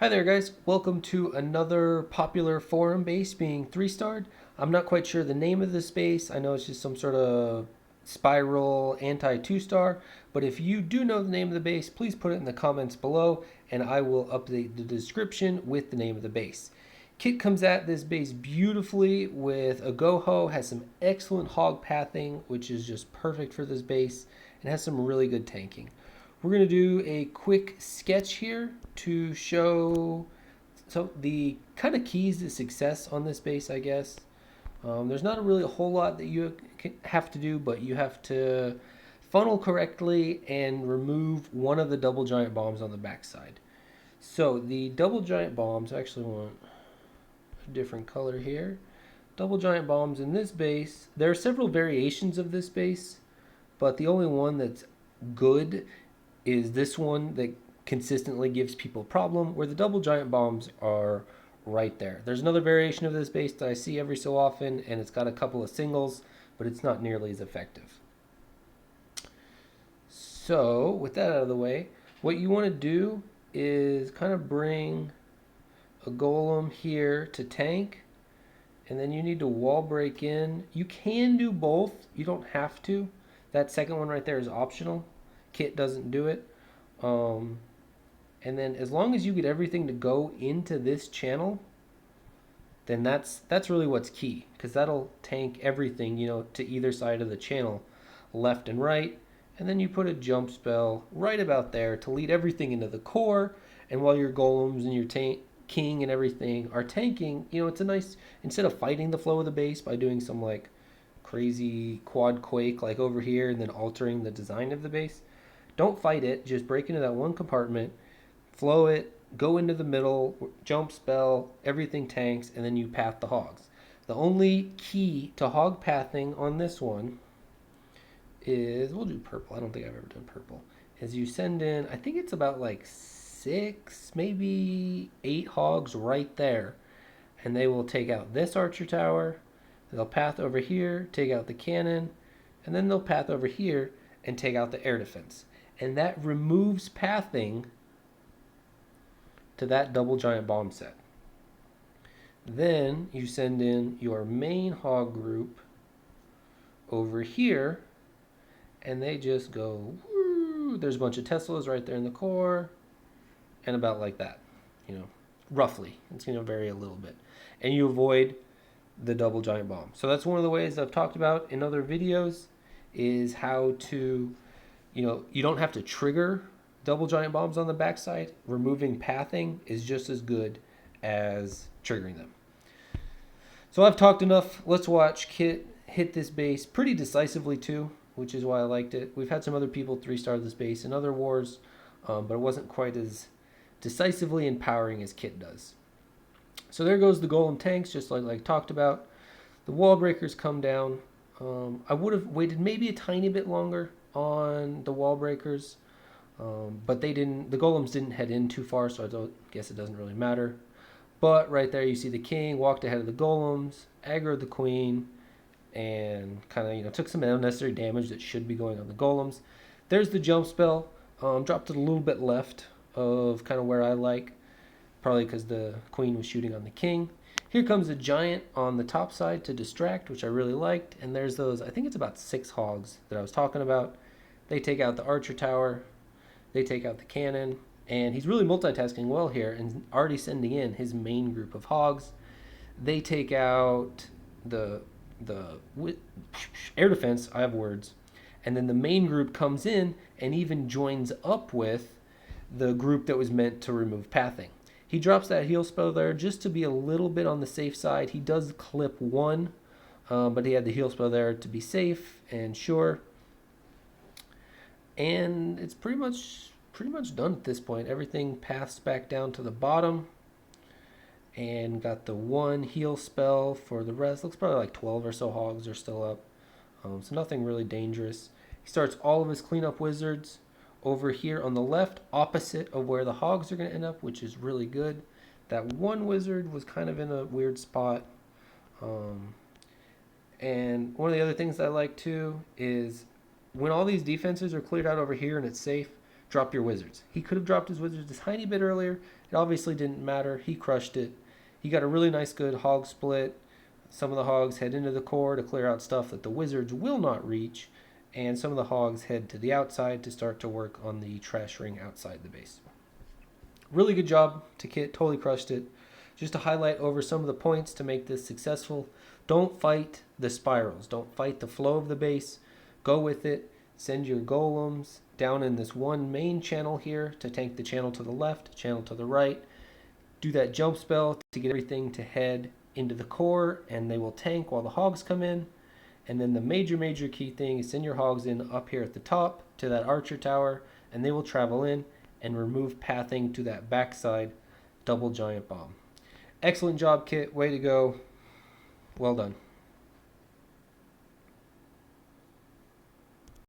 Hi there guys, welcome to another popular forum base being 3-starred. I'm not quite sure the name of this base. I know it's just some sort of spiral anti 2-star, but if you do know the name of the base, please put it in the comments below and I will update the description with the name of the base. Kit comes at this base beautifully with a GoHo, has some excellent hog pathing, which is just perfect for this base, and has some really good tanking. We're going to do a quick sketch here to show the kind of keys to success on this base, I guess. There's not really a whole lot that you have to do, but you have to funnel correctly and remove one of the double giant bombs on the backside. So the double giant bombs, I actually want a different color here. Double giant bombs in this base, there are several variations of this base, but the only one that's good is this one that consistently gives people a problem, where the double giant bombs are right there. There's another variation of this base that I see every so often, and it's got a couple of singles, but it's not nearly as effective. So with that out of the way, what you want to do is kind of bring a golem here to tank, and then you need to wall break in. You can do both, you don't have to. That second one right there is optional. Kit doesn't do it. And then as long as you get everything to go into this channel, then that's really what's key, because that'll tank everything, to either side of the channel, left and right. And then you put a jump spell right about there to lead everything into the core. And while your golems and your king and everything are tanking, it's a nice, instead of fighting the flow of the base by doing some like crazy quad quake like over here and then altering the design of the base, don't fight it. Just break into that one compartment, flow it, go into the middle, jump spell, everything tanks, and then you path the hogs. The only key to hog pathing on this one is, we'll do purple. I don't think I've ever done purple. Is you send in, I think it's about like 6, maybe 8 hogs right there. And they will take out this archer tower. They'll path over here, take out the cannon, and then they'll path over here and take out the air defense. And that removes pathing to that double giant bomb set. Then you send in your main hog group over here, and they just go, woo. There's a bunch of Teslas right there in the core, and about like that, roughly. It's going to vary a little bit. And you avoid the double giant bomb. So that's one of the ways I've talked about in other videos, is how to, you don't have to trigger double giant bombs on the backside. Removing pathing is just as good as triggering them. So I've talked enough. Let's watch Kit hit this base pretty decisively too, which is why I liked it. We've had some other people 3-star this base in other wars, but it wasn't quite as decisively empowering as Kit does. So there goes the golem tanks, just like talked about. The wall breakers come down. I would have waited maybe a tiny bit longer on the wall breakers, but they didn't. The golems didn't head in too far, so I guess it doesn't really matter. But right there, you see the king walked ahead of the golems, aggroed the queen, and kind of took some unnecessary damage that should be going on the golems. There's the jump spell. Dropped it a little bit left of kind of where I like, probably because the queen was shooting on the king. Here comes a giant on the top side to distract, which I really liked. And there's those, I think it's about 6 hogs that I was talking about. They take out the archer tower. They take out the cannon. And he's really multitasking well here and already sending in his main group of hogs. They take out the air defense. I have words. And then the main group comes in and even joins up with the group that was meant to remove pathing. He drops that heal spell there just to be a little bit on the safe side. He does clip 1, but he had the heal spell there to be safe and sure. And it's pretty much done at this point. Everything paths back down to the bottom. And got the 1 heal spell for the rest. Looks probably like 12 or so hogs are still up. So nothing really dangerous. He starts all of his cleanup wizards over here on the left, opposite of where the hogs are going to end up, which is really good. That 1 wizard was kind of in a weird spot. And one of the other things I like too is when all these defenses are cleared out over here and it's safe, drop your wizards. He could have dropped his wizards a tiny bit earlier. It obviously didn't matter. He crushed it. He got a really nice good hog split. Some of the hogs head into the core to clear out stuff that the wizards will not reach, and some of the hogs head to the outside to start to work on the trash ring outside the base. Really good job to Kit, totally crushed it. Just to highlight over some of the points to make this successful, don't fight the spirals. Don't fight the flow of the base. Go with it. Send your golems down in this one main channel here to tank the channel to the left, channel to the right. Do that jump spell to get everything to head into the core, and they will tank while the hogs come in. And then the major key thing is send your hogs in up here at the top to that archer tower, and they will travel in and remove pathing to that backside double giant bomb. Excellent job, Kit. Way to go. Well done.